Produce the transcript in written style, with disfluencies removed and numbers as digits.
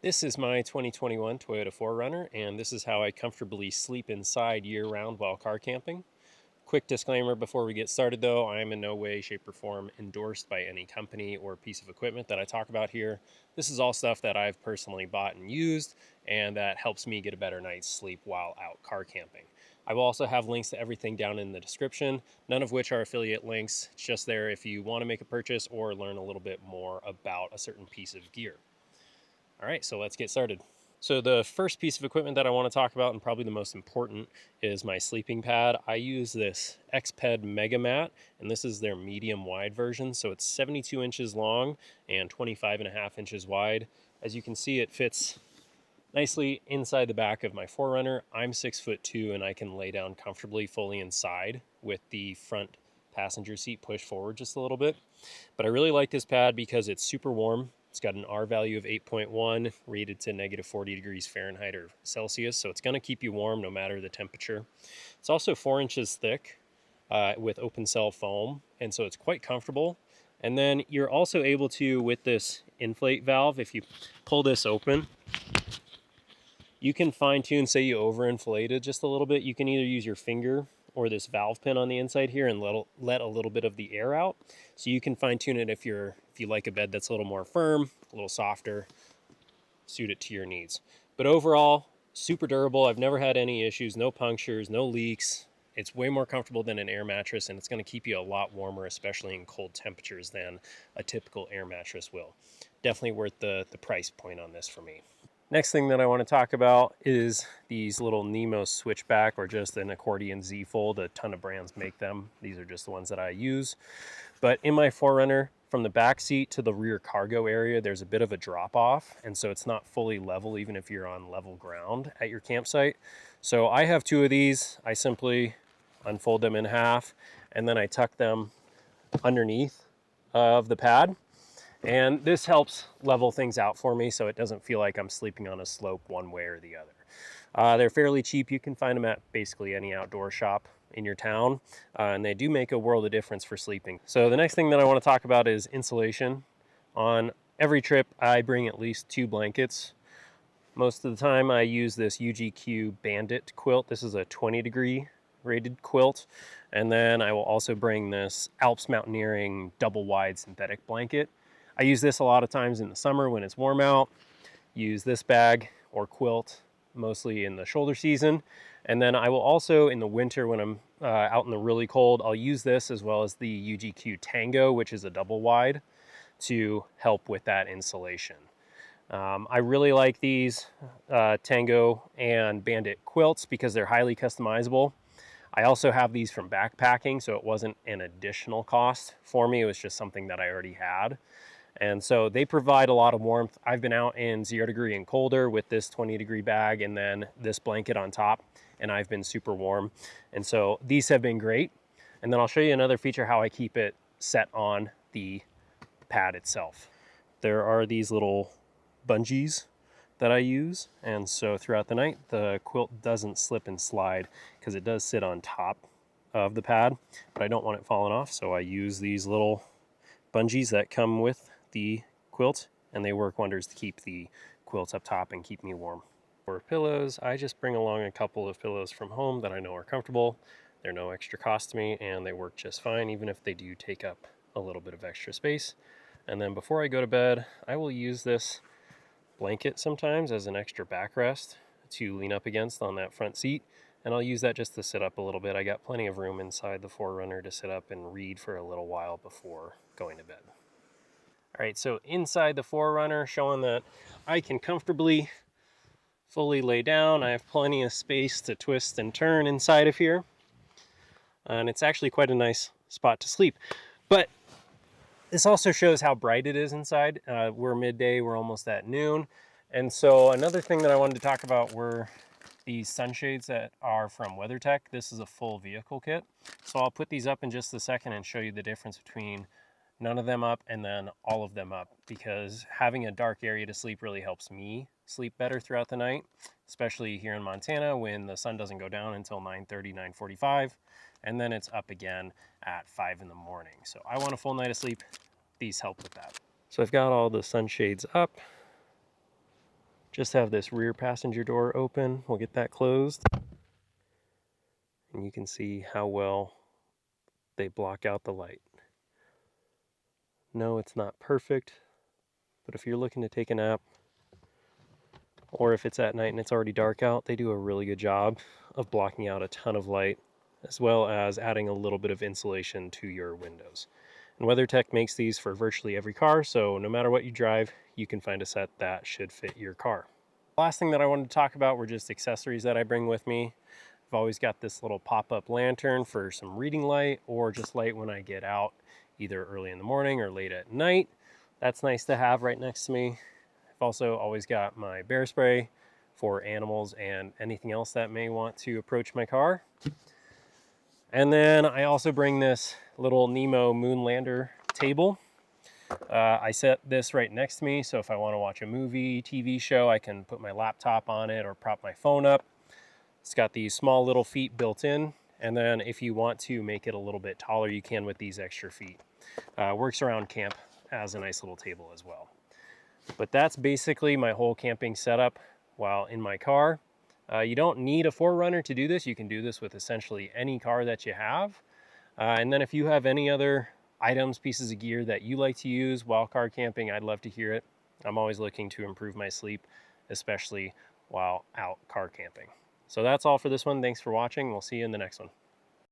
This is my 2021 Toyota 4Runner, and this is how I comfortably sleep inside year-round while car camping. Quick disclaimer before we get started though, I am in no way, shape, or form endorsed by any company or piece of equipment that I talk about here. This is all stuff that I've personally bought and used, and that helps me get a better night's sleep while out car camping. I will also have links to everything down in the description, none of which are affiliate links. It's just there if you want to make a purchase or learn a little bit more about a certain piece of gear. All right, so let's get started. So the first piece of equipment that I want to talk about, and probably the most important, is my sleeping pad. I use this Xped Mega Mat, and this is their medium wide version. So it's 72 inches long and 25.5 inches wide. As you can see, it fits nicely inside the back of my 4Runner. I'm 6'2", and I can lay down comfortably fully inside with the front passenger seat pushed forward just a little bit. But I really like this pad because it's super warm. It's got an R value of 8.1, rated to negative 40 degrees Fahrenheit or Celsius, so it's going to keep you warm no matter the temperature. It's also 4 inches thick with open cell foam, and so it's quite comfortable. And then you're also able to, with this inflate valve, if you pull this open, you can fine tune, say you overinflate it just a little bit, you can either use your finger or this valve pin on the inside here and let a little bit of the air out. So you can fine tune it if you like a bed that's a little more firm, a little softer, suit it to your needs. But overall, super durable. I've never had any issues, no punctures, no leaks. It's way more comfortable than an air mattress, and it's going to keep you a lot warmer, especially in cold temperatures, than a typical air mattress will. Definitely worth the price point on this for me. Next thing that I want to talk about is these little Nemo switchback, or just an accordion Z-fold. A ton of brands make them. These are just the ones that I use. But in my 4Runner, from the back seat to the rear cargo area, there's a bit of a drop off, and so it's not fully level even if you're on level ground at your campsite. So I have two of these. I simply unfold them in half, and then I tuck them underneath of the pad. And this helps level things out for me so it doesn't feel like I'm sleeping on a slope one way or the other. They're fairly cheap. You can find them at basically any outdoor shop in your town, and they do make a world of difference for sleeping. So the next thing that I want to talk about is insulation. On every trip, I bring at least 2 blankets. Most of the time, I use this UGQ Bandit quilt. This is a 20-degree rated quilt. And then I will also bring this Alps Mountaineering double wide synthetic blanket. I use this a lot of times in the summer when it's warm out. Use this bag or quilt mostly in the shoulder season. And then I will also, in the winter when I'm out in the really cold, I'll use this as well as the UGQ Tango, which is a double wide, to help with that insulation. I really like these Tango and Bandit quilts because they're highly customizable. I also have these from backpacking, so it wasn't an additional cost for me. It was just something that I already had. And so they provide a lot of warmth. I've been out in 0 degree and colder with this 20-degree bag and then this blanket on top, and I've been super warm. And so these have been great. And then I'll show you another feature how I keep it set on the pad itself. There are these little bungees that I use, and so throughout the night the quilt doesn't slip and slide because it does sit on top of the pad, but I don't want it falling off, so I use these little bungees that come with the quilt, and they work wonders to keep the quilt up top and keep me warm. For pillows, I just bring along a couple of pillows from home that I know are comfortable. They're no extra cost to me, and they work just fine even if they do take up a little bit of extra space. And then before I go to bed, I will use this blanket sometimes as an extra backrest to lean up against on that front seat, and I'll use that just to sit up a little bit. I got plenty of room inside the 4Runner to sit up and read for a little while before going to bed. All right, so inside the 4Runner, showing that I can comfortably fully lay down. I have plenty of space to twist and turn inside of here, and it's actually quite a nice spot to sleep. But this also shows how bright it is inside. We're midday, we're almost at noon. And so another thing that I wanted to talk about were these sunshades that are from WeatherTech. This is a full vehicle kit. So I'll put these up in just a second and show you the difference between none of them up and then all of them up, because having a dark area to sleep really helps me sleep better throughout the night, especially here in Montana when the sun doesn't go down until 9:30, 9:45, and then it's up again at 5 in the morning. So I want a full night of sleep. These help with that. So I've got all the sunshades up. Just have this rear passenger door open. We'll get that closed. And you can see how well they block out the light. No, it's not perfect, but if you're looking to take a nap, or if it's at night and it's already dark out, they do a really good job of blocking out a ton of light, as well as adding a little bit of insulation to your windows. And WeatherTech makes these for virtually every car, so no matter what you drive, you can find a set that should fit your car. Last thing that I wanted to talk about were just accessories that I bring with me. I've always got this little pop-up lantern for some reading light, or just light when I get out, either early in the morning or late at night. That's nice to have right next to me. I've also always got my bear spray for animals and anything else that may want to approach my car. And then I also bring this little Nemo Moonlander table. I set this right next to me, so if I want to watch a movie, TV show, I can put my laptop on it or prop my phone up. It's got these small little feet built in, and then if you want to make it a little bit taller, you can with these extra feet. Works around camp as a nice little table as well. But that's basically my whole camping setup while in my car. You don't need a 4Runner to do this. You can do this with essentially any car that you have. And then if you have any other items, pieces of gear that you like to use while car camping, I'd love to hear it. I'm always looking to improve my sleep, especially while out car camping. So that's all for this one. Thanks for watching. We'll see you in the next one.